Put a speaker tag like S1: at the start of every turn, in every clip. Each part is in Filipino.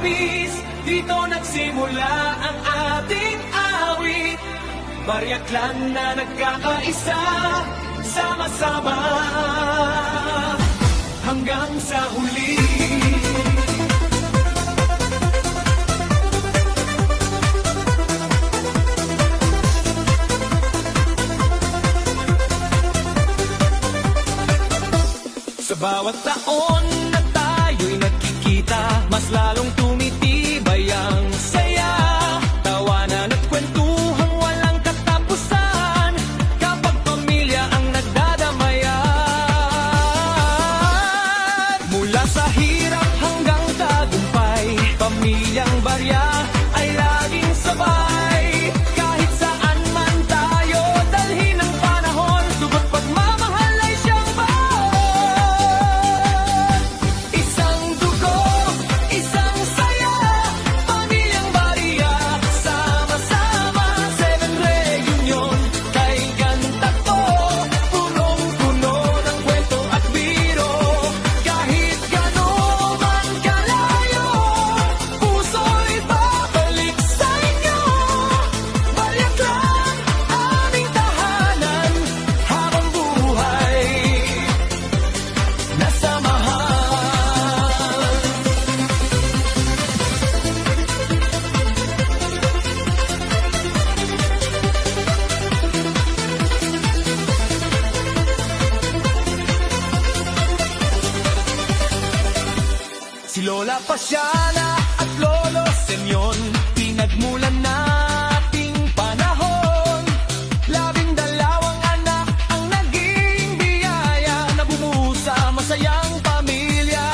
S1: Happis, dito nagsimula ang ating awit. Barya Clan na nagkakaisa, sama-sama hanggang sa huli. Sa bawat taon na tayo'y nagkikita, mas lalong tumitibay ang saya. Tawanan at kwentuhang walang katapusan, kapag pamilya ang nagdadamayan. Mula sa hirap hanggang tagumpay, pamilyang Barya ay laging sabay. Kahit saan man tayo dalhin ng panahon, dugo't pagmamahal ay siyang baon. Isang dugo, isang saya, pamilyang Barya, sama-sama. Seven Reunion, kay ganda to, punong-puno ng kwento at biro. Kahit gano'n man kalayo, puso'y babalik sa inyo. Barya Clan, aming tahanan, habang buhay nasamahan. Si Lola Pasiana at Lolo Semyon, pinagmulan nating panahon. 12 anak ang naging biyaya, na bumuo sa masayang pamilya.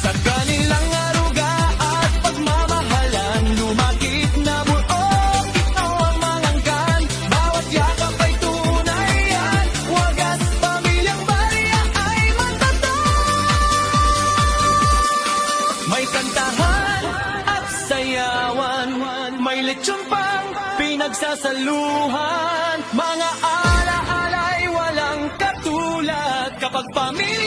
S1: Sa kanilang aruga at pagmamahalan, lumagit na buo, ikaw ang mangangkan. Bawat yakap ay tunay yan, wagas pamilyang Barya ay matatag. May kantahan at sayawan, may lechon pang pinagsasaluhan. Mga ala-ala'y walang katulad, kapag pamilya